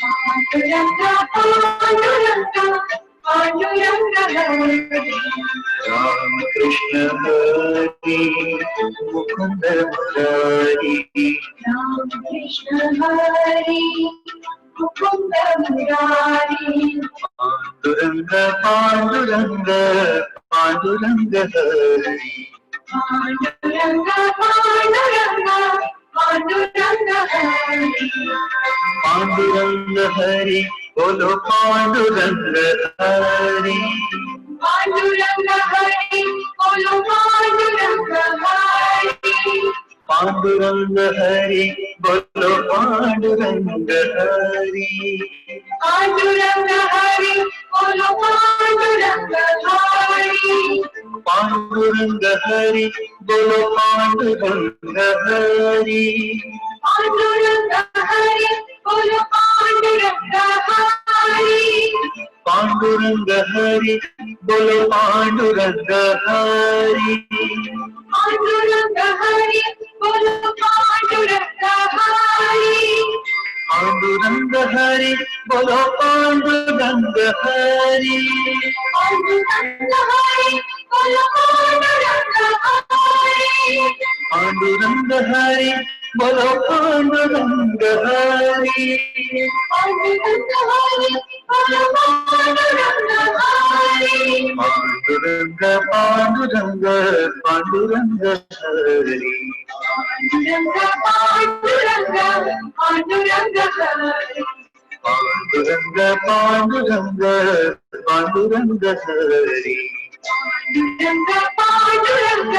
B: पांडुरंग पांडुरंग पांडुरंग हरि राम कृष्ण हरि मुकुंद मुरारी राम कृष्ण हरि मुकुंद मुरारी पांडुरंग पांडुरंग पांडुरंग हरि पांडुरंग पांडुरंग पांडुरंग हरि पांडुरंग हरि बोलो पांडुरंग हरि पांडुरंग हरि बोलो पांडुरंग हरि पांडुरंग हरि बोलो पांडुरंग हरि पांडुरंग हरि बोलो पांडुरंग हरि पांडुरंग हरि बोलो पांडुरंग हरि पांडुरंग हरि बोलो पांडुरंग हरि पांडुरंग हरि बोलो पांडुरंग हरि पांडुरंग हरि बोलो पांडुरंग हरि पांडुरंग हरि बोलो पांडुरंग हरि पांडुरंग हरि बोलो पांडुरंग हरि पांडुरंग हरि बोलो पांडुरंग हरि पांडुरंग हरि बोलो पांडुरंग हरि पांडुरंग पांडुरंग पांडुरंग हरि पांडुरंग पांडुरंग पांडुरंग हरि पांडुरंग पांडुरंग पांडुरंग हरि पांडुरंग पांडुरंग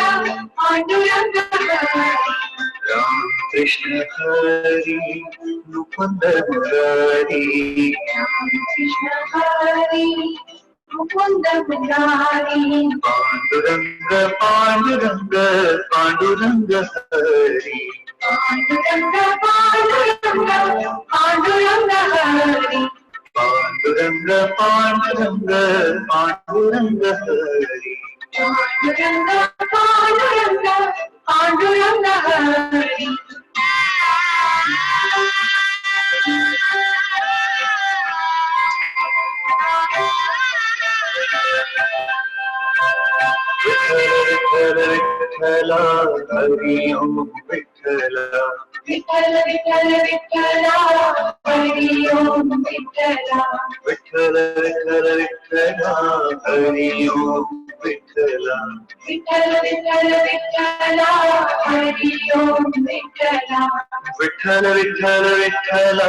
B: पांडुरंग हरि राम कृष्ण हरि मुकुंद मुरारी राम कृष्ण हरि मुकुंद मुरारी पांडुरंग पांडुरंग पांडुरंग हरि पांडुरंग पांडुरंग पांडुरंग हरि पांडुरंग पांडुरंग पांडुरंग हरि पांडुरंग पांडुरंग पांडुरंग हरि विठ्ठल विठ्ठल हरि ओम विठ्ठल विठ्ठल विठ्ठल विठ्ठल हरि ओम विठ्ठल विठ्ठल विठ्ठल विठ्ठल हरि ओम विठ्ठल विठ्ठल विठ्ठल विठ्ठल हरि ओम विठ्ठल विठ्ठल विठ्ठल विठ्ठल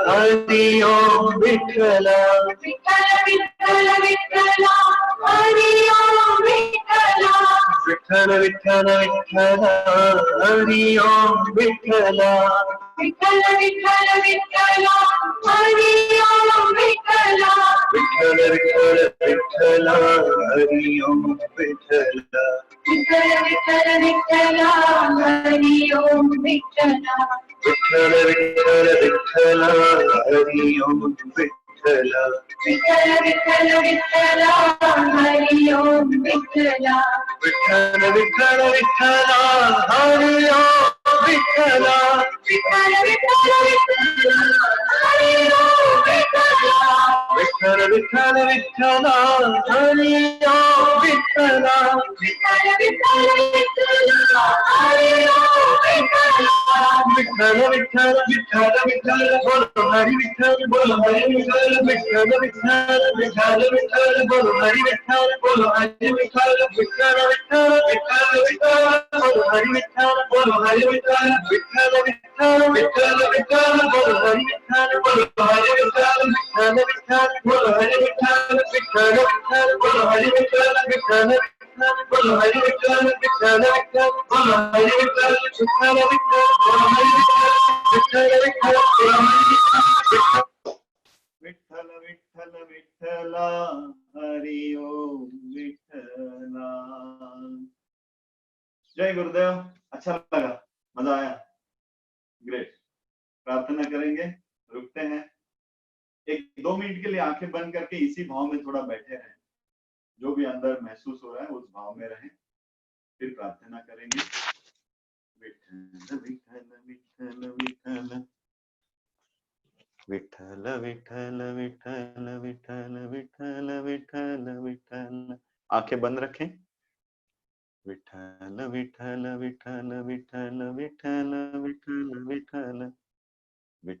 B: हरि ओम विठ्ठल विठ्ठल विठ्ठल विठ्ठल हरि ओम विठ्ठल विठ्ठल विठ्ठल विठ्ठल हरि ओम विठ्ठल विठ्ठल विठ्ठल विठ्ठला हरी ओम विठ्ठला विठ्ठल विठ्ठल विठ्ठला हरी ओम विठ्ठला विठ्ठल विठ्ठल विठ्ठला हरी ओम विठ्ठला विठ्ठल विठ्ठल विठ्ठला हरी ओम विठ्ठला विठ्ठल विठ्ठल विठ्ठला हरी ओम विठ्ठला विठ्ठल विठ्ठल विठ्ठला हरी ओम विठ्ठला विठ्ठल विठ्ठल विठ्ठला हरी ओम विठ्ठला विठ्ठल विठ्ठल विठ्ठला हरी ओम विठ्ठला विठ्ठल विठ्ठल विठ्ठला हरी ओम विठ्ठला विठ्ठल विठ्ठल विठ्ठल विठ्ठल बोलो हरी विठ्ठल बोलो हरी विठ्ठल विठ्ठल विठ्ठल विठ्ठल विठ्ठल बोलो हरी विठ्ठल बोलो हरी विठ्ठल विठ्ठल विठ्ठल विठ्ठल विठ्ठल बोलो हरी विठ्ठल बोलो हरी विठ्ठल विठ्ठल विठ्ठल विठ्ठल विठ्ठल बोलो हरी विठ्ठल बोलो हरी विठ्ठल विठ्ठल विठ्ठल बोलो हरी विठ्ठल विठ्ठल विठ्ठल बोलो हरी विठ्ठल विठ्ठल बोलो हरी विठ्ठल विठ्ठल विठ्ठल बोलो हरी विठ्ठल विठ्ठल विठ्ठल बोलो हरी विठ्ठल विठ्ठल विठ्ठल बोलो हरी
A: विठ्ठल विठ्ठल विठ्ठला हरि ओम विठ्ठला। जय गुरुदेव। अच्छा लगा, मजा आया, ग्रेट। प्रार्थना करेंगे, रुकते हैं 1-2 मिनट के लिए, आंखें बंद करके इसी भाव में थोड़ा बैठे रहें, जो भी अंदर महसूस हो रहा है उस भाव में रहें, फिर प्रार्थना करेंगे। विठ्ठल विठ्ठल विठ्ठल विठ्ठल विठ्ठल विठ्ठल विठ्ठल विठ्ठल विठ्ठल विठ्ठल। आंखें बंद रखें। विठ्ठल विठ्ठल विठ्ठल विठ्ठल विठ्ठल विठ्ठल विठ्ठल विठ्ठल।